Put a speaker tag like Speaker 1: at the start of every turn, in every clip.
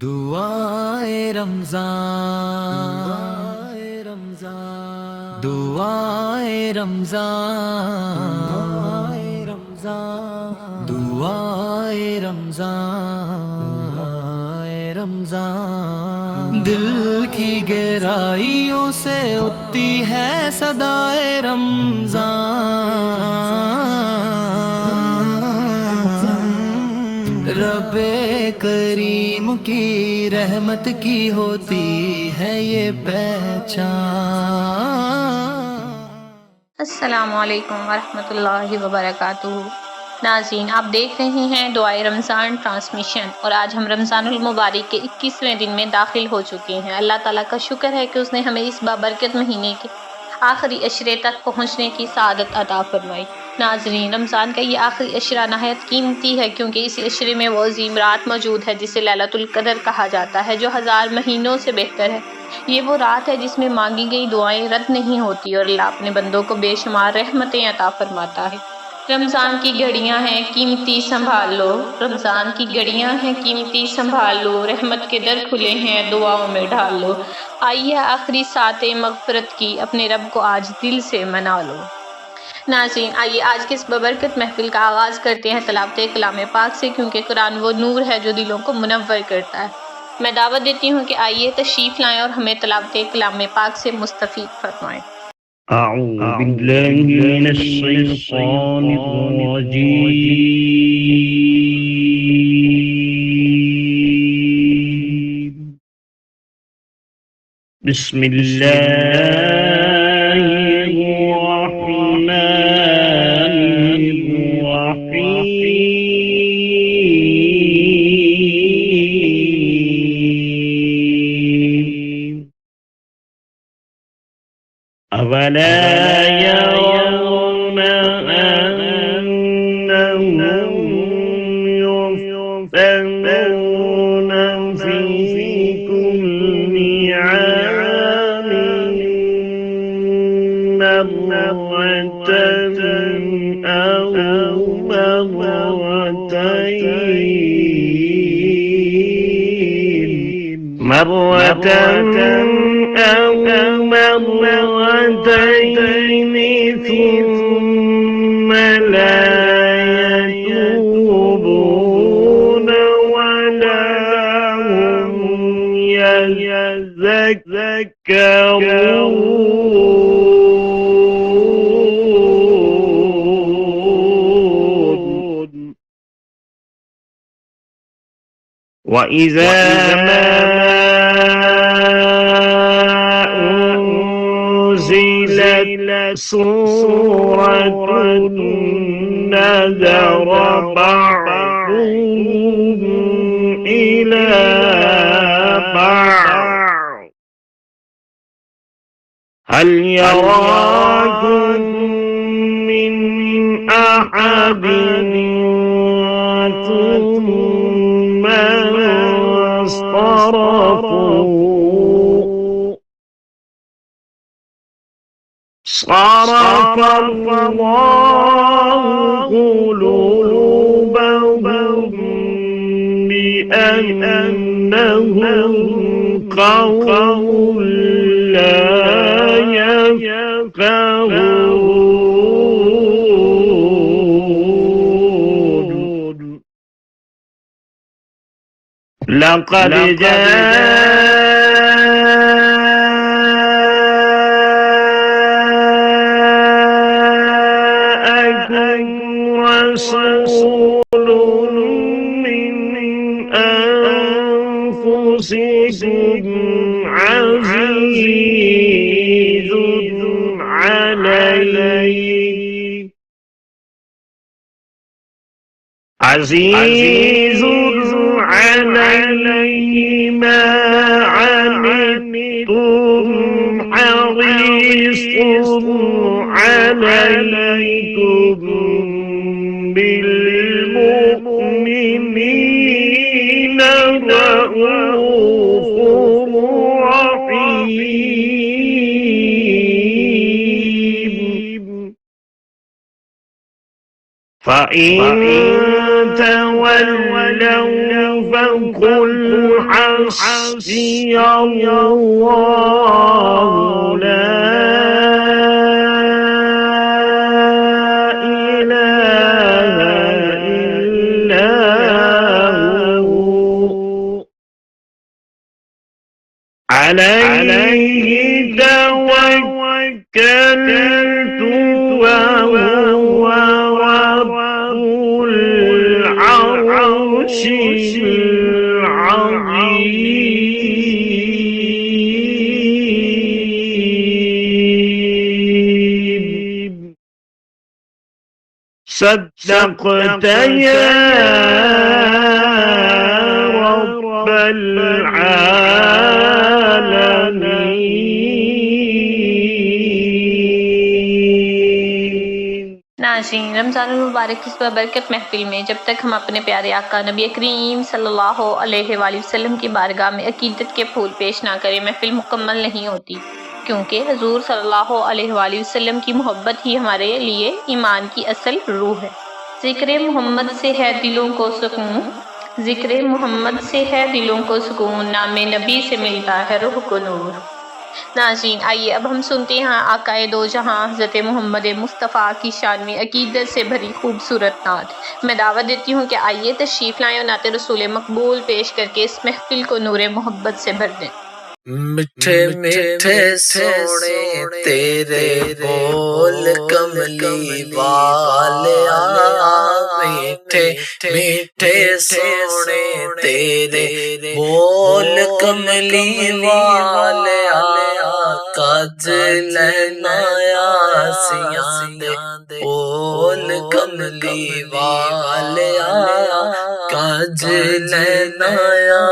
Speaker 1: دعائے رمضان دعائے رمضان دعائے رمضان دل کی گہرائیوں سے اٹھتی ہے صدائے رمضان رب کریم کی رحمت کی ہوتی ہے یہ پہچان۔
Speaker 2: السلام علیکم ورحمۃ اللہ وبرکاتہ۔ ناظرین، آپ دیکھ رہے ہیں دعائے رمضان ٹرانسمیشن، اور آج ہم رمضان المبارک کے 21ویں دن میں داخل ہو چکے ہیں۔ اللہ تعالیٰ کا شکر ہے کہ اس نے ہمیں اس بابرکت مہینے کے آخری عشرے تک پہنچنے کی سعادت عطا فرمائی۔ ناظرین، رمضان کا یہ آخری عشرہ نہایت قیمتی ہے، کیونکہ اس عشرے میں وہ عظیم رات موجود ہے جسے لیلۃ القدر کہا جاتا ہے، جو 1000 مہینوں سے بہتر ہے۔ یہ وہ رات ہے جس میں مانگی گئی دعائیں رد نہیں ہوتی، اور اللہ اپنے بندوں کو بے شمار رحمتیں عطا فرماتا ہے۔ رمضان کی گھڑیاں ہیں قیمتی سنبھال لو، رمضان کی گھڑیاں ہیں قیمتی سنبھال لو، رحمت کے در کھلے ہیں دعاؤں میں ڈھال لو۔ آئیے آخری ساعتیں مغفرت کی، اپنے رب کو آج دل سے منا لو۔ ناظرین، آئیے آج کے اس ببرکت محفل کا آغاز کرتے ہیں تلاوت کلام پاک سے، کیونکہ قرآن وہ نور ہے جو دلوں کو منور کرتا ہے۔ میں دعوت دیتی ہوں کہ آئیے تشریف لائیں اور ہمیں تلاوت کلام پاک سے مستفید فرمائیں۔
Speaker 3: أعوذ بالله من الشيطان الرجيم. بسم الله الرحمن الرحيم. أولا يرون أنهم يفتنون في كل عام مرة أو مرتين ثم لا يتوبون ولا هم يذكرون. وإذا ما أنزلت سورة نظر بعضهم إلى بعض هل يراكم من أحد ثم صرف الله قلوبهم بأنهم قوم لا يفقهون. لقد جاءكم رسول من أنفسكم عزيز عليه ما عنتم حريص عليكم بالمؤمنين رؤوف رحيم. فإن تولوا فقل حسبي الله لا إله إلا هو عليه توكلت وهو رب العرش العظيم صدقت يا رب العالمين.
Speaker 2: ناظرین، رمضان المبارک کی بابرکت محفل میں جب تک ہم اپنے پیارے آقا نبی کریم صلی اللہ علیہ وآلہ وسلم کی بارگاہ میں عقیدت کے پھول پیش نہ کریں، محفل مکمل نہیں ہوتی، کیونکہ حضور صلی اللہ علیہ وآلہ وسلم کی محبت ہی ہمارے لیے ایمان کی اصل روح ہے۔ ذکر محمد سے ہے دلوں کو سکون، ذکر محمد سے ہے دلوں کو سکون، نام نبی سے ملتا ہے روح کو نور۔ ناظرین، آئیے اب ہم سنتے ہیں آقا دو جہاں حضرت محمد مصطفیٰ کی شان میں عقیدت سے بھری خوبصورت نعت۔ میں دعوت دیتی ہوں کہ آئیے تشریف لائیں اور نعت رسول مقبول پیش کر کے اس محفل کو نور محبت سے بھر دیں۔
Speaker 1: میٹھے میٹھے سونے تیرے بول کملی والیا، میٹھے میٹھے سونے تیرے بول کملی والیا، کج لینایا سیاں دے بول کملی والیا، کج لینایا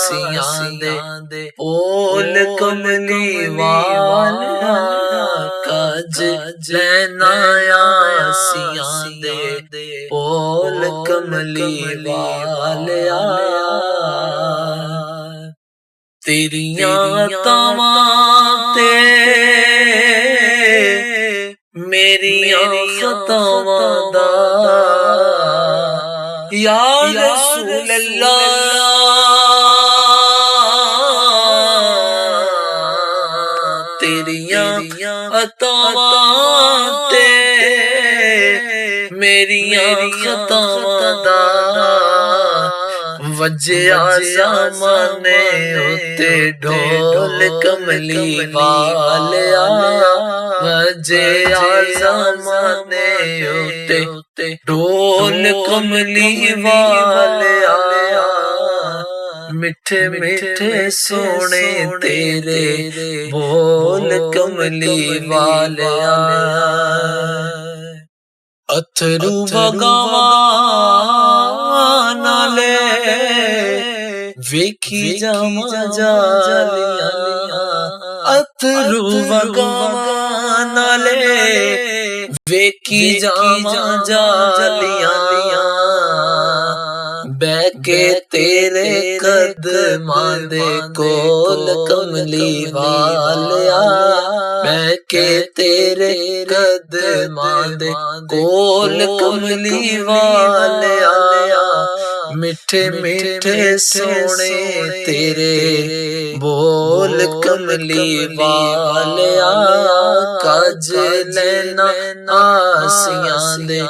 Speaker 1: سیاں دے بول کملی والیا، کج لینایا سیاں دے بول کملی والیا۔ تیریاں عطاواں تے میریاں خطاواں دا یا رسول اللہ، تیریاں عطاواں تے میریاں خطاواں دا وجیا زمانے اتے ڈھول کملی والیا، وجیا زمانے اتے ڈھول کملی والیا، میٹھے میٹھے سونے تیرے بول کملی والیا۔ اتھرو بگاواں نالے ویکھی جاواں جالیاں، اتھرو بگاواں نالے ویکھی جاواں جالیاں، بہ کے تیرے قدماں دے کول کملی والیا، بہ کے تیرے قدماں دے کول کملی والیا، میٹھے میٹھے سونے تیرے بول کملی والیا، کج لینا آسیاں دے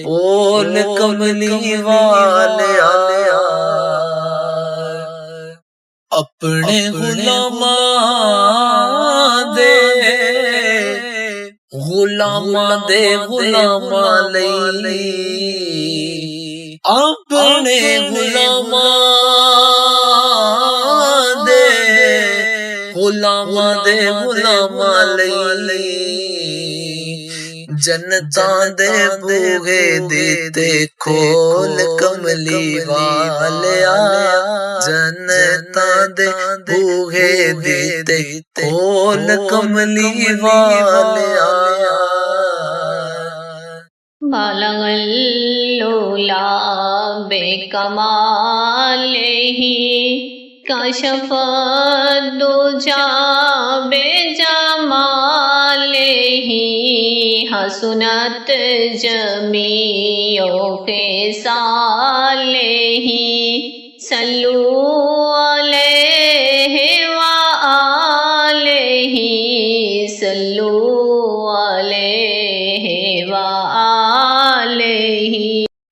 Speaker 1: بول کملی والیا۔ اپنے غلاماں دے غلاماں لئی، اپنے غلاماں دے غلاماں لئی، جنتاں دے بوہے دیتے کھول کملی والیا، جنتاں دے بوہے دیتے کھول کملی والیا۔
Speaker 2: بالغ اللولا بے کمالہ کشف الدجى بجماله حسنت جميع خصاله صلوا علیہ وآلہ صلوا علیہ وآلہ۔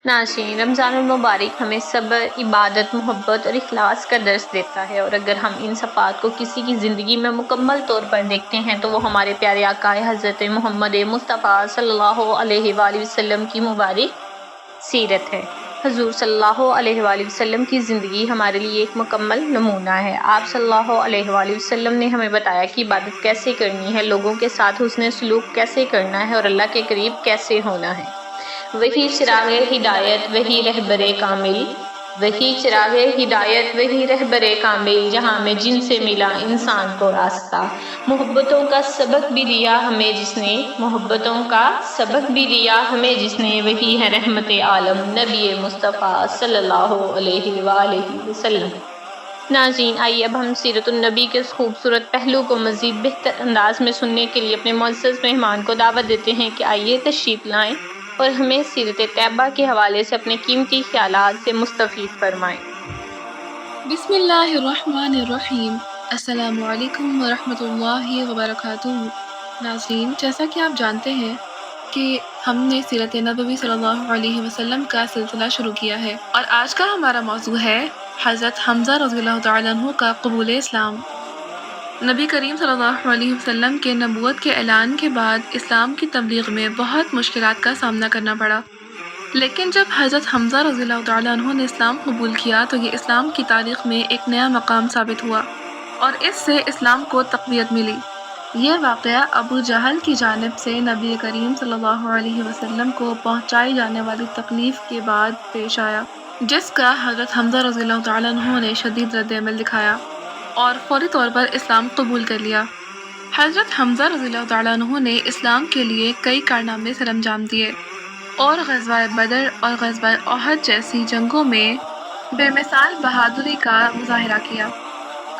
Speaker 2: ناظرین، رمضان المبارک ہمیں صبر، عبادت، محبت اور اخلاص کا درس دیتا ہے، اور اگر ہم ان صفات کو کسی کی زندگی میں مکمل طور پر دیکھتے ہیں تو وہ ہمارے پیارے آقا حضرت محمد مصطفیٰ صلی اللہ علیہ وآلہ وسلم کی مبارک سیرت ہے۔ حضور صلی اللہ علیہ وآلہ وسلم کی زندگی ہمارے لیے ایک مکمل نمونہ ہے۔ آپ صلی اللہ علیہ وآلہ وسلم نے ہمیں بتایا کہ عبادت کیسے کرنی ہے، لوگوں کے ساتھ حسن سلوک کیسے کرنا ہے اور اللہ کے قریب کیسے ہونا ہے۔ وہی چراغ ہدایت، وہی رہبر کامل، وہی چراغ ہدایت، وہی رہبر کامل، جہاں میں جن سے ملا انسان کو راستہ۔ محبتوں کا سبق بھی دیا ہمیں جس نے، محبتوں کا سبق بھی دیا ہمیں جس نے، وہی ہے رحمت عالم نبی مصطفیٰ صلی اللہ علیہ وآلہ وسلم۔ ناظرین، آئیے اب ہم سیرت النبی کے اس خوبصورت پہلو کو مزید بہتر انداز میں سننے کے لیے اپنے معزز مہمان کو دعوت دیتے ہیں کہ آئیے تشریف لائیں اور ہمیں سیرت طیبہ کے حوالے سے اپنے قیمتی خیالات سے مستفید فرمائیں۔
Speaker 4: بسم اللہ الرحمن الرحیم۔ السلام علیکم ورحمۃ اللہ وبرکاتہ۔ ناظرین، جیسا کہ آپ جانتے ہیں کہ ہم نے سیرت نبوی صلی اللہ علیہ وسلم کا سلسلہ شروع کیا ہے، اور آج کا ہمارا موضوع ہے حضرت حمزہ رضی اللہ تعالیٰ عنہ کا قبول اسلام۔ نبی کریم صلی اللہ علیہ وسلم کے نبوت کے اعلان کے بعد اسلام کی تبلیغ میں بہت مشکلات کا سامنا کرنا پڑا، لیکن جب حضرت حمزہ رضی اللہ تعالیٰ عنہ نے اسلام قبول کیا تو یہ اسلام کی تاریخ میں ایک نیا مقام ثابت ہوا اور اس سے اسلام کو تقویت ملی۔ یہ واقعہ ابو جہل کی جانب سے نبی کریم صلی اللہ علیہ وسلم کو پہنچائی جانے والی تکلیف کے بعد پیش آیا، جس کا حضرت حمزہ رضی اللہ تعالیٰ عنہ نے شدید رد عمل دکھایا اور فوری طور پر اسلام قبول کر لیا۔ حضرت حمزہ رضی اللہ تعالیٰ عنہ نے اسلام کے لیے کئی کارنامے سر انجام دیے اور غزوہ بدر اور غزوہ احد جیسی جنگوں میں بے مثال بہادری کا مظاہرہ کیا۔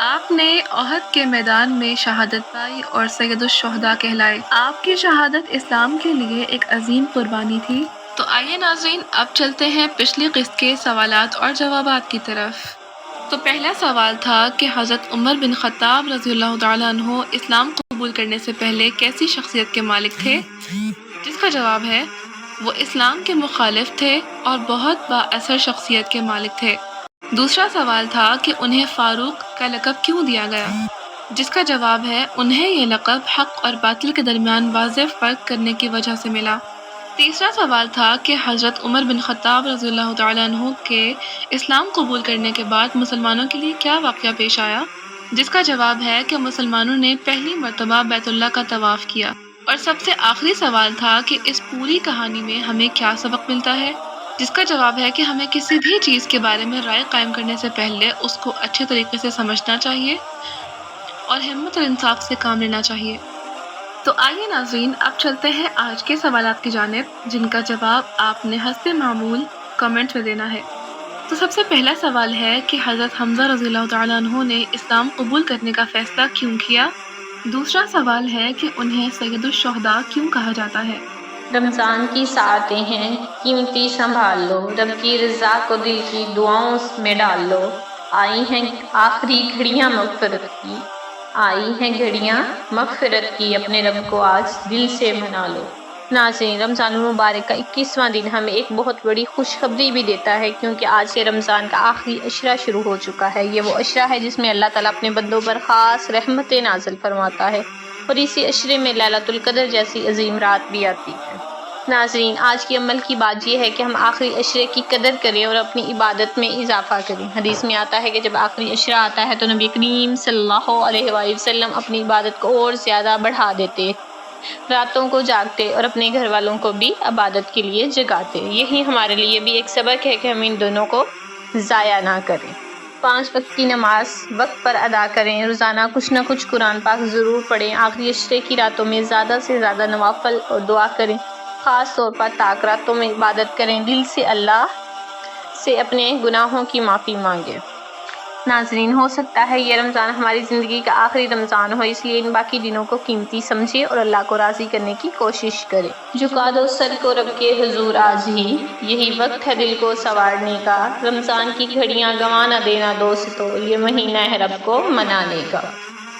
Speaker 4: آپ نے احد کے میدان میں شہادت پائی اور سید الشہداء کہلائے۔ آپ کی شہادت اسلام کے لیے ایک عظیم قربانی تھی۔ تو آئیے ناظرین، اب چلتے ہیں پچھلی قسط کے سوالات اور جوابات کی طرف۔ تو پہلا سوال تھا کہ حضرت عمر بن خطاب رضی اللہ تعالیٰ عنہ اسلام قبول کرنے سے پہلے کیسی شخصیت کے مالک تھے، جس کا جواب ہے وہ اسلام کے مخالف تھے اور بہت با اثر شخصیت کے مالک تھے۔ دوسرا سوال تھا کہ انہیں فاروق کا لقب کیوں دیا گیا، جس کا جواب ہے انہیں یہ لقب حق اور باطل کے درمیان واضح فرق کرنے کی وجہ سے ملا۔ تیسرا سوال تھا کہ حضرت عمر بن خطاب رضی اللہ تعالیٰ عنہ کے اسلام قبول کرنے کے بعد مسلمانوں کے لیے کیا واقعہ پیش آیا، جس کا جواب ہے کہ مسلمانوں نے پہلی مرتبہ بیت اللہ کا طواف کیا۔ اور سب سے آخری سوال تھا کہ اس پوری کہانی میں ہمیں کیا سبق ملتا ہے، جس کا جواب ہے کہ ہمیں کسی بھی چیز کے بارے میں رائے قائم کرنے سے پہلے اس کو اچھے طریقے سے سمجھنا چاہیے اور ہمت اور انصاف سے کام لینا چاہیے۔ تو آئیے ناظرین، اب چلتے ہیں آج کے سوالات کی جانب، جن کا جواب آپ نے حسب معمول کمنٹ میں دینا ہے۔ تو سب سے پہلا سوال ہے کہ حضرت حمزہ رضی اللہ تعالیٰ عنہ نے اسلام قبول کرنے کا فیصلہ کیوں کیا۔ دوسرا سوال ہے کہ انہیں سید الشہداء کیوں کہا جاتا ہے۔
Speaker 2: رمضان کی ساعتیں ہیں، قیمتی سنبھال لو، رب کی رضا کو دل کی دعاؤں میں ڈال لو۔ آئی ہیں آخری گھڑیاں مغفرت کی، آئی ہیں گھڑیاں مغفرت کی، اپنے رب کو آج دل سے منا لو۔ ناظرین، رمضان المبارک کا 21واں دن ہمیں ایک بہت بڑی خوشخبری بھی دیتا ہے، کیونکہ آج سے رمضان کا آخری عشرہ شروع ہو چکا ہے۔ یہ وہ عشرہ ہے جس میں اللہ تعالیٰ اپنے بندوں پر خاص رحمتیں نازل فرماتا ہے، اور اسی عشرے میں لیلۃ القدر جیسی عظیم رات بھی آتی ہے۔ ناظرین، آج کی عمل کی بات یہ ہے کہ ہم آخری عشرے کی قدر کریں اور اپنی عبادت میں اضافہ کریں۔ حدیث میں آتا ہے کہ جب آخری عشرہ آتا ہے تو نبی کریم صلی اللہ علیہ وآلہ وسلم اپنی عبادت کو اور زیادہ بڑھا دیتے، راتوں کو جاگتے اور اپنے گھر والوں کو بھی عبادت کے لیے جگاتے۔ یہی ہمارے لیے بھی ایک سبق ہے کہ ہم ان دونوں کو ضائع نہ کریں۔ 5 وقت کی نماز وقت پر ادا کریں، روزانہ کچھ نہ کچھ قرآن پاک ضرور پڑھیں، آخری عشرے کی راتوں میں زیادہ سے زیادہ نوافل اور دعا کریں، خاص طور پر طاق راتوں میں عبادت کریں، دل سے اللہ سے اپنے گناہوں کی معافی مانگیں۔ ناظرین، ہو سکتا ہے یہ رمضان ہماری زندگی کا آخری رمضان ہو، اس لیے ان باقی دنوں کو قیمتی سمجھے اور اللہ کو راضی کرنے کی کوشش کرے۔ جھکا دو سر کو رب کے حضور آج ہی، یہی وقت ہے دل کو سنوارنے کا، رمضان کی گھڑیاں گنوا نہ دینا دوستو، یہ مہینہ ہے رب کو منانے کا۔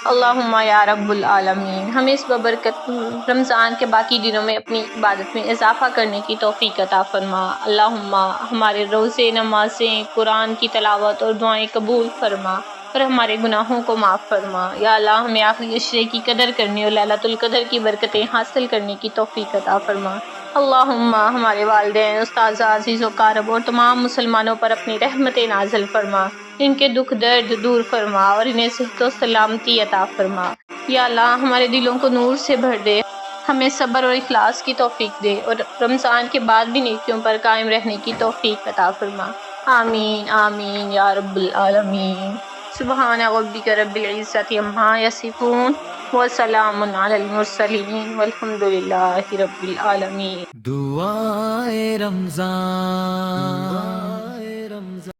Speaker 2: اللہم یا رب العالمین، ہمیں اس ببرکت رمضان کے باقی دنوں میں اپنی عبادت میں اضافہ کرنے کی توفیق عطا فرما۔ اللہم ہمارے روزے، نمازیں، قرآن کی تلاوت اور دعائیں قبول فرما اور ہمارے گناہوں کو معاف فرما۔ یا اللہ، ہمیں آخری عشرے کی قدر کرنے اور لیلۃ القدر کی برکتیں حاصل کرنے کی توفیق عطا فرما۔ اللہم ہمارے والدین، استاذ، عزیز و اقارب اور تمام مسلمانوں پر اپنی رحمت نازل فرما، ان کے دکھ درد دور فرما اور انہیں صحت و سلامتی عطا فرما۔ یا اللہ، ہمارے دلوں کو نور سے بھر دے، ہمیں صبر اور اخلاص کی توفیق دے اور رمضان کے بعد بھی نیکیوں پر قائم رہنے کی توفیق عطا فرما۔ آمین آمین یا رب العالمین۔ سبحان ربک رب العزت عما یصفون وسلام علی المرسلین والحمد للہ رب العالمین۔
Speaker 1: دعائے رمضان